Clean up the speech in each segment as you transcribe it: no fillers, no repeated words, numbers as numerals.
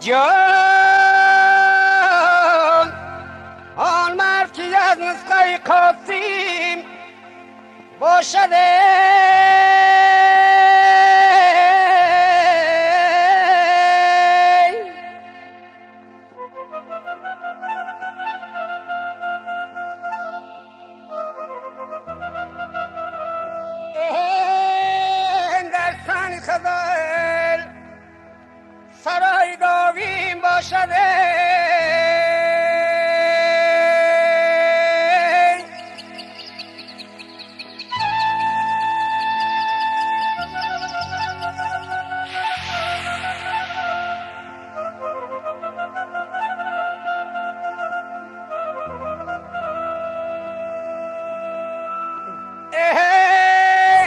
جان آن مرد که از نسخه قاسم باشده در سن خزائل سرای داویم باشده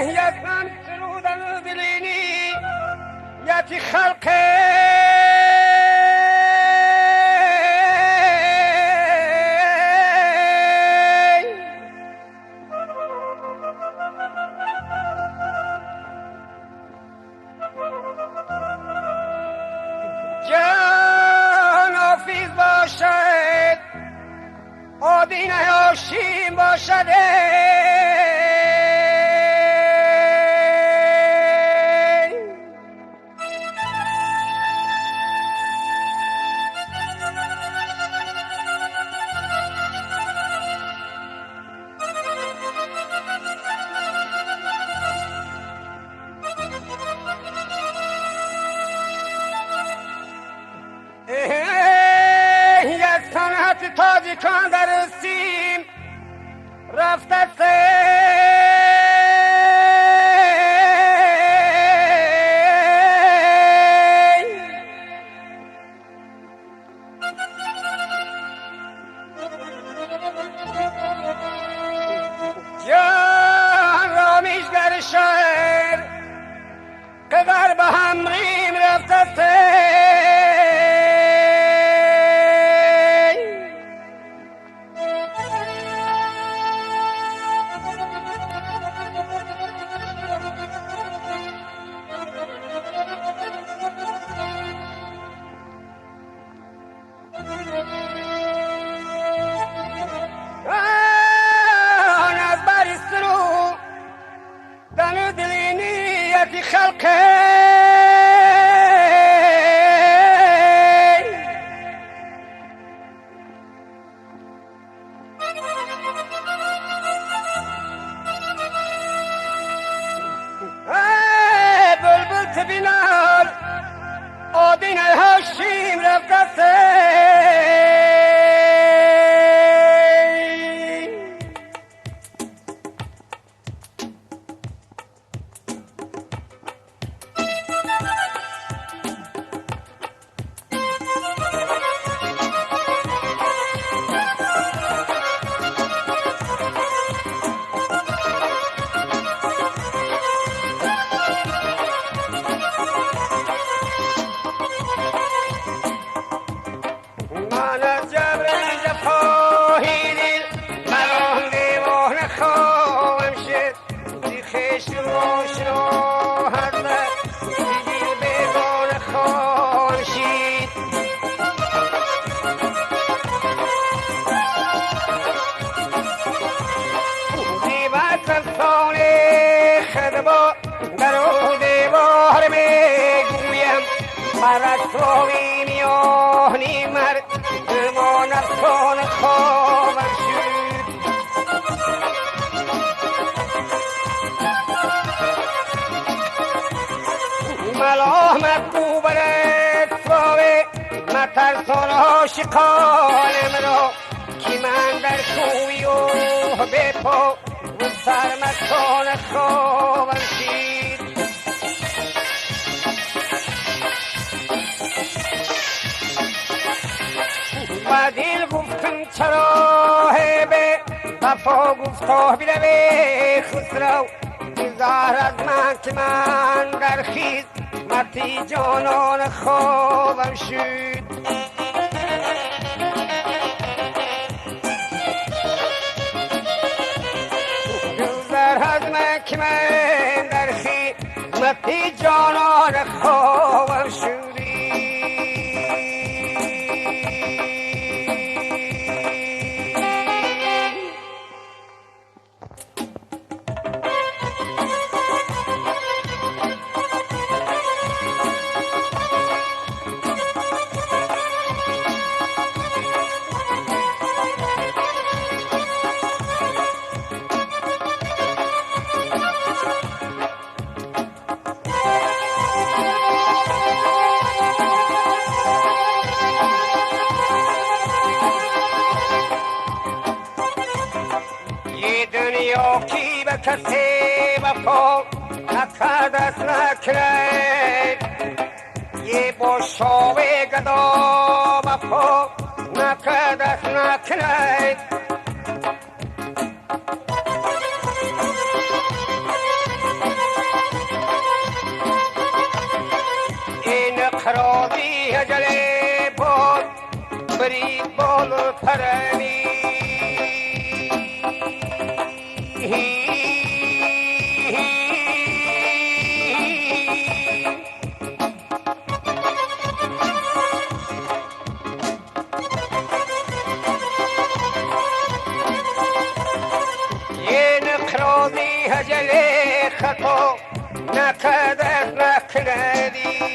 یزن سرودن دلینی یتی خلقه جان آفیز باشد آدین هاشیم باشده یک سنت تاجیکان در سیم رفته جان رامیشگر شهر قدر به همریم رفته خلقه بلبل تبینال آدین هاشیم رفته پرستوی میانی مرد ما نفسان خوابم شد ملامت کو برد سوه مترسان عاشقانم را که من در کوی و بپا و سرمستان خوابم شد و دل گفتم چرا به وفا گفتا بروی خسرو زهر از من که من در خیز مرتی جانان خوابم شد زهر از من که من در خیز مرتی جانان خوابم شدی کسی وفا نکردست نکرد یه باشاو گدا وفا نکردست نکرد این قرابی اجله بود برید بال پرنی هجل خطا نکردت نکردی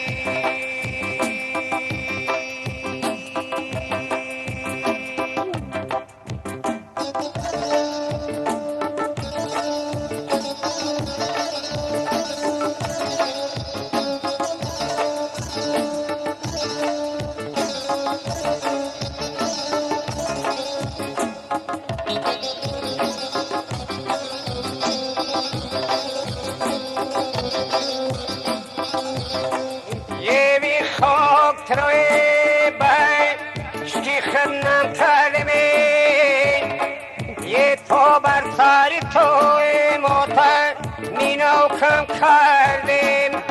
تروی بای شکی خنم کلمه یه تو بر ساری توی موتر مینو کم کردیم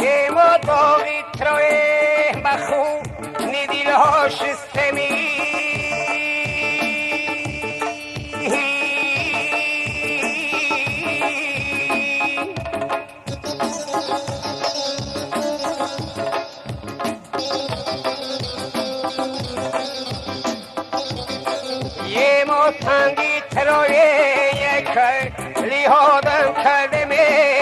یه موتوری تروی بخو ندیل ها شستمی تنگی تروی یک لیهادم کرده می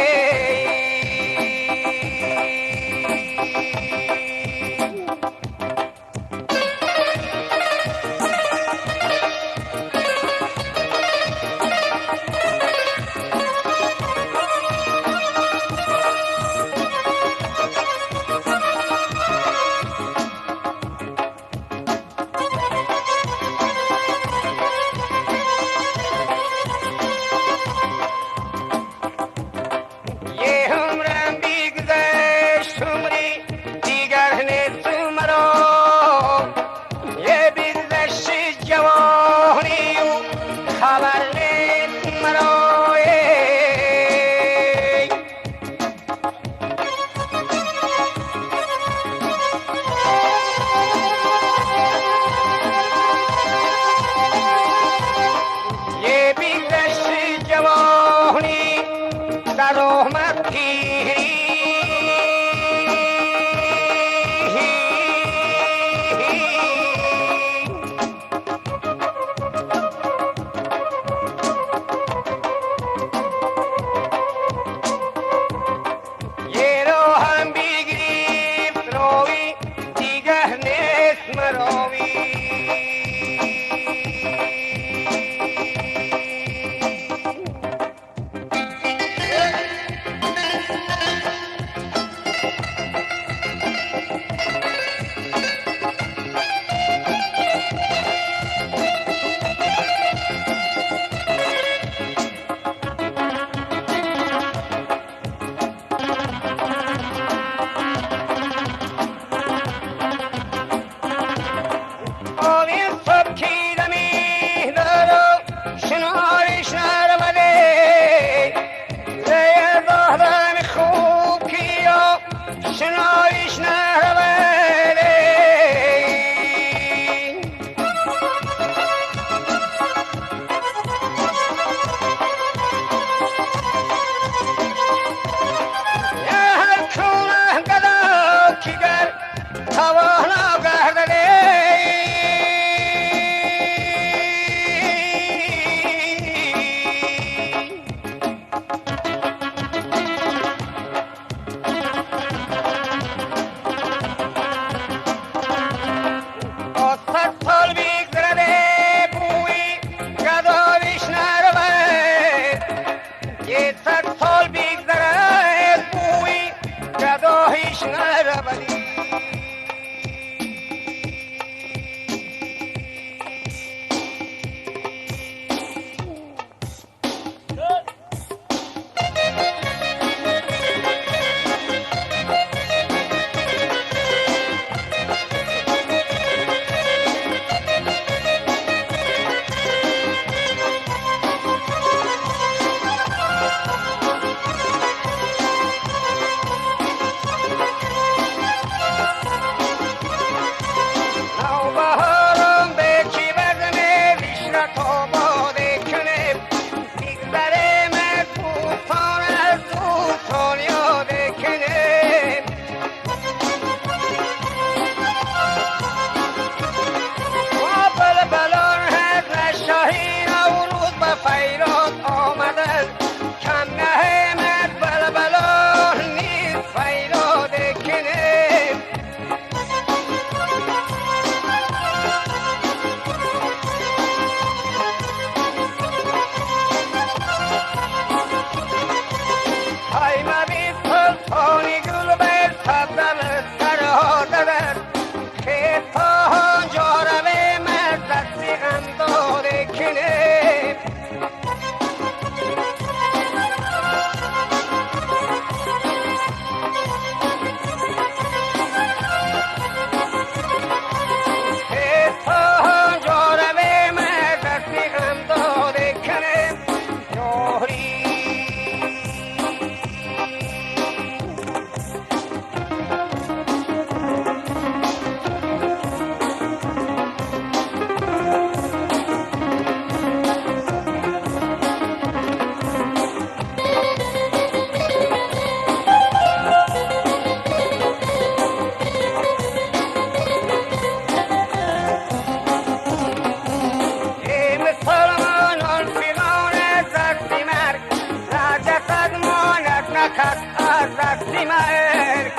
دستی مرگ.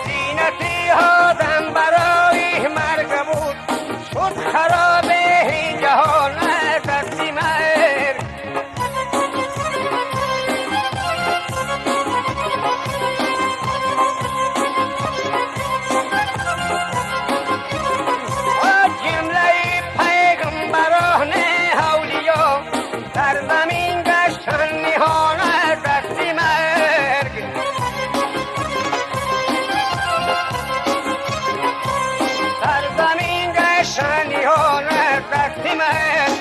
زینتی آدم برای مرگ بود، شد خراب این جهان دستی مرگ. در زمین گشتن نهان دستی مرگ. در زمین گشتن نهان دستی مرگ.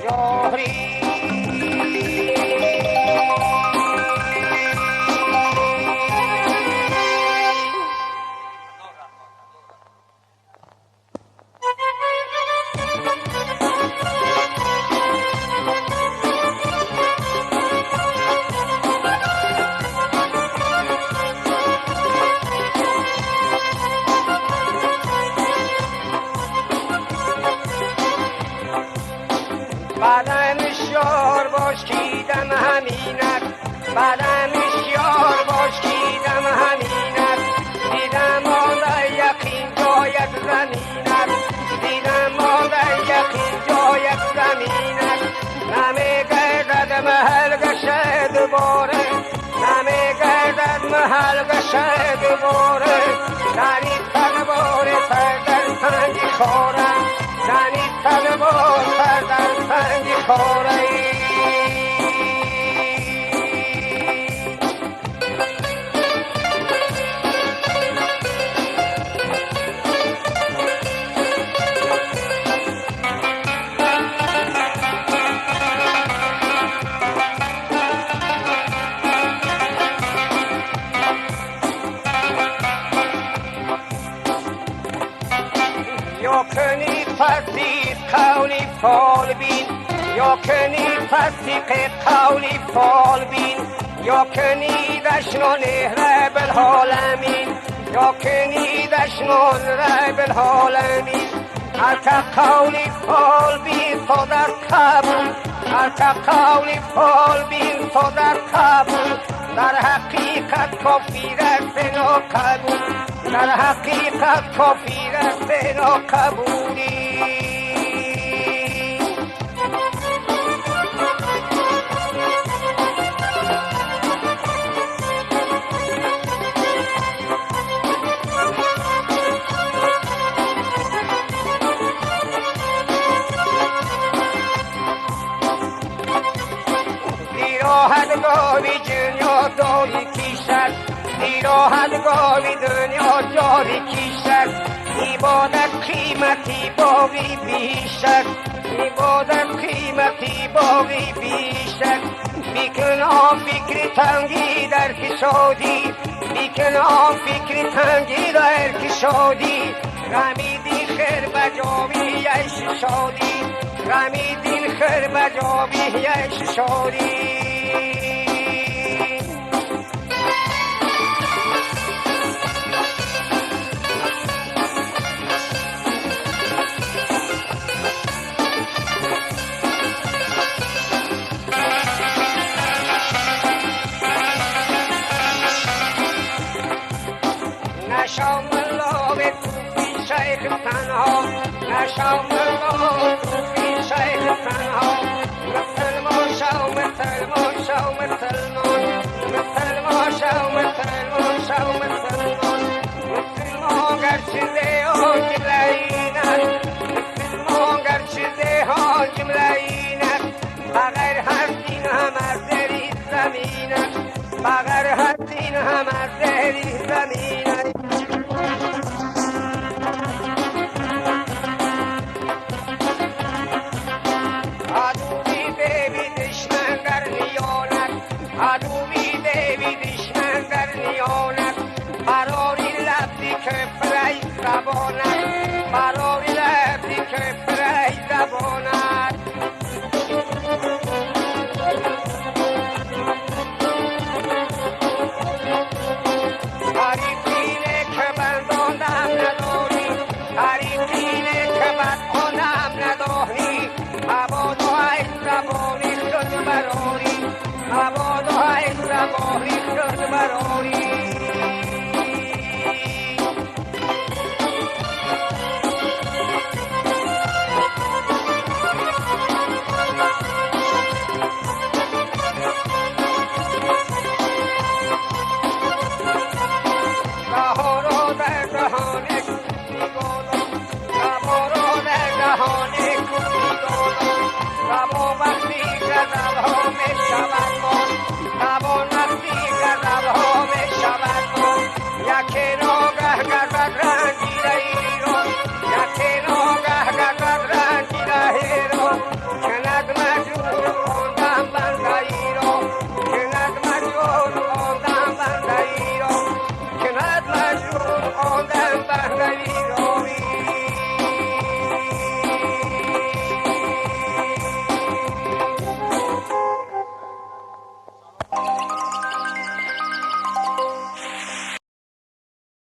یاری بدنش یار باش کیدم همینت، بدنش یار باش کیدم همینت. دیدم آن یقین جایت زمینت، دیدم آن یقین جایت زمینت. نمی گردد محل گشت دوباره، نمی گردد محل گشت دوباره. دنی تنباره سر در سنگی خورم، دنی تنباره سر در سنگی خورم. Jag kunde faktiskt kauli falbin, jag kunde faktiskt kauli falbin. Jag kunde dashnon rebel halamin, jag kunde dashnon rebel halamin. Alta kauli falbin sodar kabul, alta kauli falbin sodar kabul. در حقیقت کافیر است ناقبول، در حقیقت کافیر است ناقبولی. دیراحت گاوی دنیا داری کیشد، دیراحت گاوی دنیا داری کیشد. عبادت قیمتی باقی بیشد، عبادت قیمتی باقی بیشد. بیکنام فکر تنگی در کشادی، بیکنام فکر تنگی در کشادی. غمی دی خیر بجاوی یش شادی، غمی دی خیر بجاوی یش شادی. نشام الله توفی شیخ تنها، نشام الله توفی شیخ تنها. مسلمان شو مسلمان شو مسلمان، مسلمان شو مسلمان شو مسلمان. مسلمان گرچه ها جمله اینت، مسلمان گرچه ها جمله اینت. بغیر هر دین هم از دری زمینت، بغیر هر دین هم از دری زمینت. عدوی دیوی دشمن در نیانت. براری لبی که برای زبانت، براری لبی که برای زبانت. حریف براری Vamos,